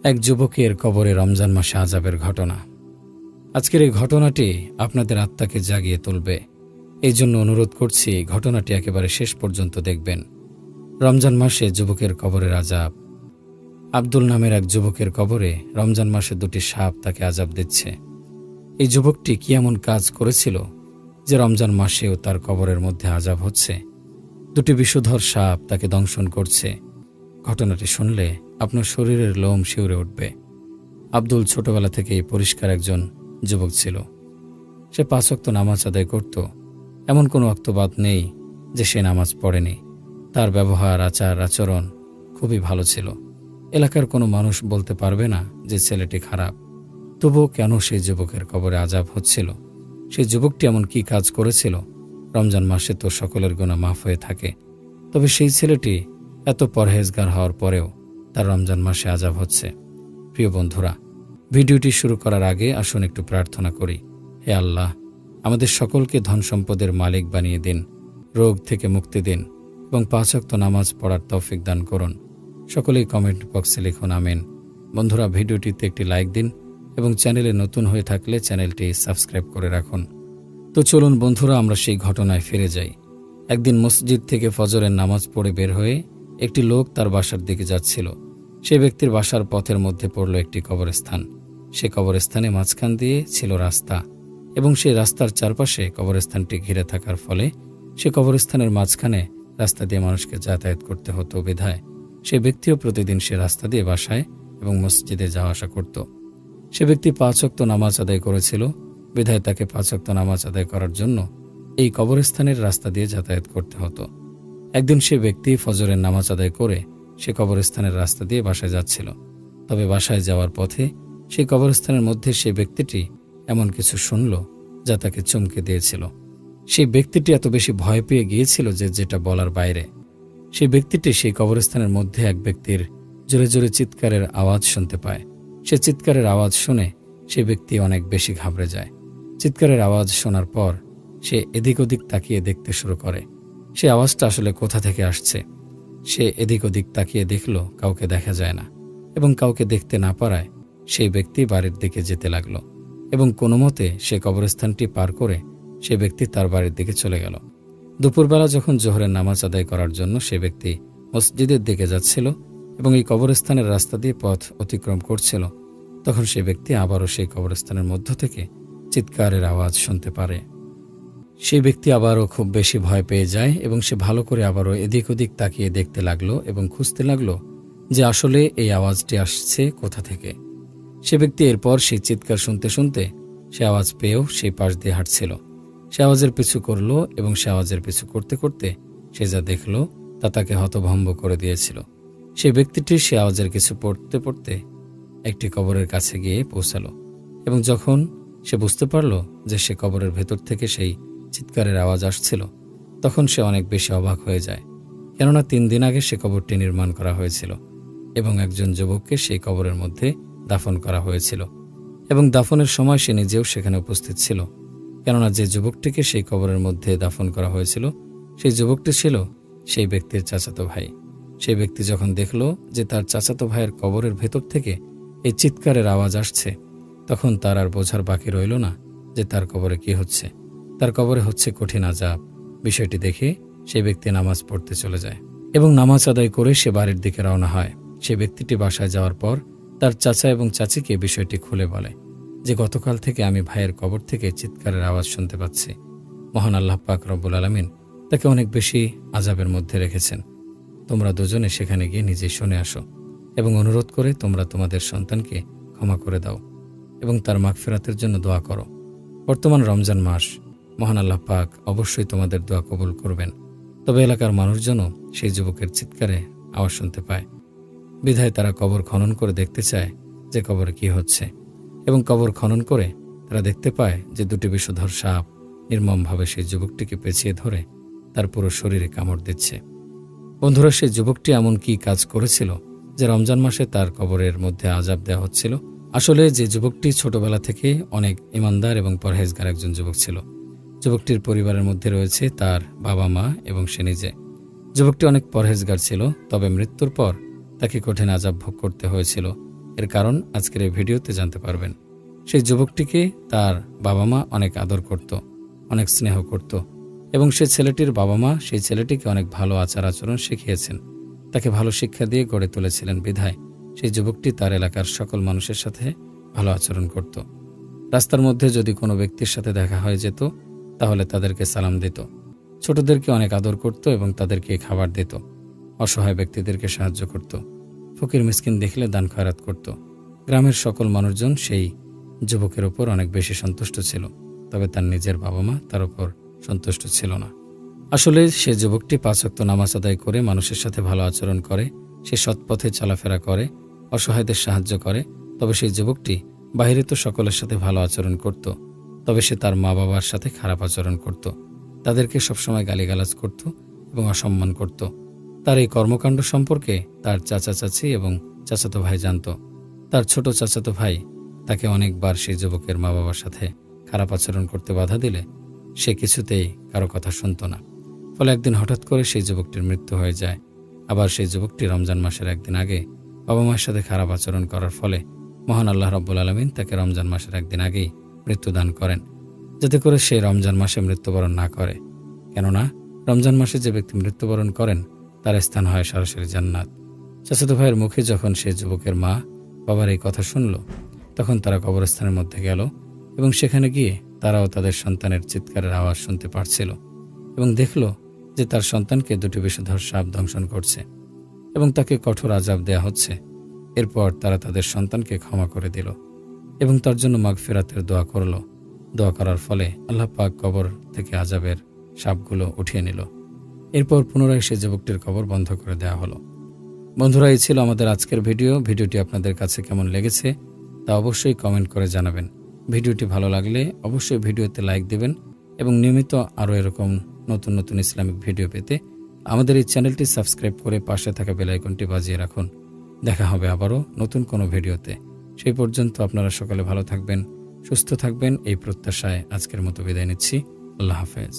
এক যুবকের কবরে রমজান মাসে আযাবের ঘটনা। আজকের এই ঘটনাটি আপনাদের আত্মাকে জাগিয়ে তুলবে। এই জন্য অনুরোধ করছি ঘটনাটি একেবারে শেষ পর্যন্ত দেখবেন। রমজান মাসে যুবকের কবরের আযাব। আব্দুল নামের এক যুবকের কবরে রমজান মাসে দুটি সাপ তাকে আযাব দিচ্ছে। এই যুবকটি কি এমন কাজ করেছিল যে রমজান মাসেও তার কবরের মধ্যে আযাব হচ্ছে? দুটি বিষধর সাপ তাকে দংশন করছে। ঘটনাটি শুনলে আপনার শরীরের লোম শিউরে উঠবে। আব্দুল ছোটবেলা থেকেই পরিষ্কার একজন যুবক ছিল। সে 5 ওয়াক্ত নামাজ আদায় করত। এমন কোনো ওয়াক্তবাদ নেই যে সে নামাজ পড়েনি। তার ব্যবহার, আচার আচরণ খুবই ভালো ছিল। এলাকার কোনো মানুষ বলতে পারবে না যে ছেলেটি খারাপ। তবুও কেন সেই যুবকের কবরে আযাব হচ্ছিল? সেই যুবকটি এমন কি কাজ করেছিল? রমজান মাসে তো সকলের গুনাহ মাফ হয়ে থাকে, তবে সেই ছেলেটি এত পরহেজগার হওয়ার পরেও তার রমজান মাসে আযাব হচ্ছে। প্রিয় বন্ধুরা, ভিডিওটি শুরু করার আগে আসুন একটু প্রার্থনা করি। হে আল্লাহ, আমাদের সকলকে ধন সম্পদের মালিক বানিয়ে দিন, রোগ থেকে মুক্তি দিন এবং 5 ওয়াক্ত নামাজ পড়ার তৌফিক দান করুন। সকলেই কমেন্ট বক্সে লিখুন আমিন। বন্ধুরা, ভিডিওটিতে একটি লাইক দিন এবং চ্যানেলে নতুন হয়ে থাকলে চ্যানেলটি সাবস্ক্রাইব করে রাখুন। তো চলুন বন্ধুরা, আমরা সেই ঘটনায় ফিরে যাই। একদিন মসজিদ থেকে ফজরের নামাজ পড়ে বের হয়ে একটি লোক তার বাসার দিকে যাচ্ছিল। সে ব্যক্তির বাসার পথের মধ্যে পড়ল একটি কবরস্থান। সে কবরস্থানে মাঝখান দিয়ে ছিল রাস্তা এবং সেই রাস্তার চারপাশে কবরস্থানটি ঘিরে থাকার ফলে সে কবরস্থানের মাঝখানে রাস্তা দিয়ে মানুষকে যাতায়াত করতে হতো। বিধায় সে ব্যক্তিও প্রতিদিন সে রাস্তা দিয়ে বাসায় এবং মসজিদে যাওয়া আসা করত। সে ব্যক্তি 5 ওয়াক্ত নামাজ আদায় করেছিল। বিধায় তাকে 5 ওয়াক্ত নামাজ আদায় করার জন্য এই কবরস্থানের রাস্তা দিয়ে যাতায়াত করতে হতো। একদিন সে ব্যক্তি ফজরের নামাজ আদায় করে সে কবরস্থানের রাস্তা দিয়ে বাসায় যাচ্ছিল। তবে বাসায় যাওয়ার পথে সেই কবরস্থানের মধ্যে সেই ব্যক্তিটি এমন কিছু শুনল যা তাকে চমকে দিয়েছিল। সেই ব্যক্তিটি এত বেশি ভয় পেয়ে গিয়েছিল যে যেটা বলার বাইরে। সেই ব্যক্তিটি সেই কবরস্থানের মধ্যে এক ব্যক্তির জোরে জোরে চিৎকারের আওয়াজ শুনতে পায়। সে চিৎকারের আওয়াজ শুনে সেই ব্যক্তি অনেক বেশি ঘাবড়ে যায়। চিৎকারের আওয়াজ শোনার পর সে এদিক ওদিক তাকিয়ে দেখতে শুরু করে সে আওয়াজটা আসলে কোথা থেকে আসছে। সে এদিক ওদিক তাকিয়ে দেখল কাউকে দেখা যায় না এবং কাউকে দেখতে না পারায় সেই ব্যক্তি বাড়ির দিকে যেতে লাগলো এবং কোনো মতে সে কবরস্থানটি পার করে সে ব্যক্তি তার বাড়ির দিকে চলে গেল। দুপুরবেলা যখন জোহরের নামাজ আদায় করার জন্য সে ব্যক্তি মসজিদের দিকে যাচ্ছিল এবং এই কবরস্থানের রাস্তা দিয়ে পথ অতিক্রম করছিল, তখন সে ব্যক্তি আবারও সেই কবরস্থানের মধ্য থেকে চিৎকারের আওয়াজ শুনতে পারে। সেই ব্যক্তি আবারও খুব বেশি ভয় পেয়ে যায় এবং সে ভালো করে আবারও এদিক ওদিক তাকিয়ে দেখতে লাগলো এবং খুঁজতে লাগলো যে আসলে এই আওয়াজটি আসছে কোথা থেকে। সে ব্যক্তি এরপর সেই চিৎকার শুনতে শুনতে সে আওয়াজ পেয়েও সেই পাশ দিয়ে হাঁটছিল। সে আওয়াজের পিছু করলো এবং সে আওয়াজের পিছু করতে করতে সে যা দেখল তা তাকে হতভম্ব করে দিয়েছিল। সেই ব্যক্তিটি সে আওয়াজের কিছু পড়তে পড়তে একটি কবরের কাছে গিয়ে পৌঁছালো এবং যখন সে বুঝতে পারল যে সে কবরের ভেতর থেকে সেই চিৎকারের আওয়াজ আসছিল, তখন সে অনেক বেশি অবাক হয়ে যায়। কেননা 3 দিন আগে সে কবরটি নির্মাণ করা হয়েছিল এবং একজন যুবককে সেই কবরের মধ্যে দাফন করা হয়েছিল এবং দাফনের সময় সে নিজেও সেখানে উপস্থিত ছিল। কেননা যে যুবকটিকে সেই কবরের মধ্যে দাফন করা হয়েছিল সেই যুবকটি ছিল সেই ব্যক্তির চাচাতো ভাই। সেই ব্যক্তি যখন দেখল যে তার চাচাতো ভাইয়ের কবরের ভেতর থেকে এই চিৎকারের আওয়াজ আসছে, তখন তার আর বোঝার বাকি রইল না যে তার কবরে কি হচ্ছে। তার কবরে হচ্ছে কঠিন আযাব। বিষয়টি দেখে সেই ব্যক্তি নামাজ পড়তে চলে যায় এবং নামাজ আদায় করে সে বাড়ির দিকে রওনা হয়। সে ব্যক্তিটি বাসায় যাওয়ার পর তার চাচা এবং চাচিকে বিষয়টি খুলে বলে যে গতকাল থেকে আমি ভাইয়ের কবর থেকে চিৎকারের আওয়াজ শুনতে পাচ্ছি। মহান আল্লাহ পাক রব্বুল আলামিন তাকে অনেক বেশি আযাবের মধ্যে রেখেছেন। তোমরা দুজনে সেখানে গিয়ে নিজেই শুনে আসো এবং অনুরোধ করে তোমরা তোমাদের সন্তানকে ক্ষমা করে দাও এবং তার মাগফিরাতের জন্য দোয়া করো। বর্তমান রমজান মাস, মহান আল্লাহ পাক অবশ্যই তোমাদের দোয়া কবুল করবেন। তবে এলাকার মানুষজন সেই যুবকের চিৎকারে আওয়াজ শুনতে পায়। বিধায় তারা কবর খনন করে দেখতে চায় যে কবরে কি হচ্ছে এবং কবর খনন করে তারা দেখতে পায় যে দুটি বিষধর সাপ নির্মমভাবে সেই যুবকটিকে পেঁচিয়ে ধরে তার পুরো শরীরে কামড় দিচ্ছে। বন্ধুরা, সেই যুবকটি এমন কি কাজ করেছিল যে রমজান মাসে তার কবরের মধ্যে আযাব দেওয়া হচ্ছিল? আসলে যে যুবকটি ছোটবেলা থেকে অনেক ইমানদার এবং পরহেজগার একজন যুবক ছিল। যুবকটির পরিবারের মধ্যে রয়েছে তার বাবা মা এবং সে নিজে। যুবকটি অনেক পরহেজগার ছিল, তবে মৃত্যুর পর তাকে কঠিন আযাব ভোগ করতে হয়েছিল। এর কারণ আজকের এই ভিডিওতে জানতে পারবেন। সেই যুবকটিকে তার বাবা মা অনেক আদর করত, অনেক স্নেহ করত এবং সে ছেলেটির বাবা মা সেই ছেলেটিকে অনেক ভালো আচার আচরণ শিখিয়েছেন, তাকে ভালো শিক্ষা দিয়ে গড়ে তুলেছিলেন বিধায় সেই যুবকটি তার এলাকার সকল মানুষের সাথে ভালো আচরণ করত। রাস্তার মধ্যে যদি কোনো ব্যক্তির সাথে দেখা হয়ে যেত তাহলে তাদেরকে সালাম দিত, ছোটদেরকে অনেক আদর করত এবং তাদেরকে খাবার দিত, অসহায় ব্যক্তিদেরকে সাহায্য করত, ফকির মিসকিন দেখলে দান খয়রাত করত। গ্রামের সকল মানুষজন সেই যুবকের ওপর অনেক বেশি সন্তুষ্ট ছিল, তবে তার নিজের বাবা মা তার ওপর সন্তুষ্ট ছিল না। আসলে সে যুবকটি 5 ওয়াক্ত নামাজ আদায় করে মানুষের সাথে ভালো আচরণ করে, সে সৎপথে চলাফেরা করে, অসহায়দের সাহায্য করে। তবে সেই যুবকটি বাইরে তো সকলের সাথে ভালো আচরণ করত, তবে সে তার মা বাবার সাথে খারাপ আচরণ করত, তাদেরকে সবসময় গালিগালাজ করত এবং অসম্মান করত। তার এই কর্মকাণ্ড সম্পর্কে তার চাচা চাচি এবং চাচাতো ভাই জানত। তার ছোট চাচাতো ভাই তাকে অনেকবার সেই যুবকের মা বাবার সাথে খারাপ আচরণ করতে বাধা দিলে সে কিছুতেই কারো কথা শুনত না। ফলে একদিন হঠাৎ করে সেই যুবকটির মৃত্যু হয়ে যায়। আবার সেই যুবকটি রমজান মাসের একদিন আগে বাবা মায়ের সাথে খারাপ আচরণ করার ফলে মহান আল্লাহ রাব্বুল আলামিন তাকে রমজান মাসের একদিন আগেই মৃত্যুদান করেন, যাতে করে সে রমজান মাসে মৃত্যুবরণ না করে। কেননা রমজান মাসে যে ব্যক্তি মৃত্যুবরণ করেন তার স্থান হয় সরাসরি জান্নাত। চাচাতো ভাইয়ের মুখে যখন সে যুবকের মা বাবার এই কথা শুনল, তখন তারা কবরস্থানের মধ্যে গেল এবং সেখানে গিয়ে তারাও তাদের সন্তানের চিৎকারের আওয়াজ শুনতে পারছিল এবং দেখল যে তার সন্তানকে 2টি বিষধর সাপ দংশন করছে এবং তাকে কঠোর আযাব দেয়া হচ্ছে। এরপর তারা তাদের সন্তানকে ক্ষমা করে দিল এবং তার জন্য মাগফিরাতের দোয়া করল। দোয়া করার ফলে আল্লাহ পাক কবর থেকে আযাবের সাপগুলো উঠিয়ে নিল। এরপর পুনরায় সে যুবকটির কবর বন্ধ করে দেওয়া হলো। বন্ধুরা, এই ছিল আমাদের আজকের ভিডিওটি আপনাদের কাছে কেমন লেগেছে তা অবশ্যই কমেন্ট করে জানাবেন। ভিডিওটি ভালো লাগলে অবশ্যই ভিডিওতে লাইক দেবেন এবং নিয়মিত আরও এরকম নতুন নতুন ইসলামিক ভিডিও পেতে আমাদের এই চ্যানেলটি সাবস্ক্রাইব করে পাশে থাকা বেল আইকনটি বাজিয়ে রাখুন। দেখা হবে আবারও নতুন কোনো ভিডিওতে। সেই পর্যন্ত আপনারা সকলে ভালো থাকবেন, সুস্থ থাকবেন, এই প্রত্যাশায় আজকের মতো বিদায় নিচ্ছি। আল্লাহ হাফেজ।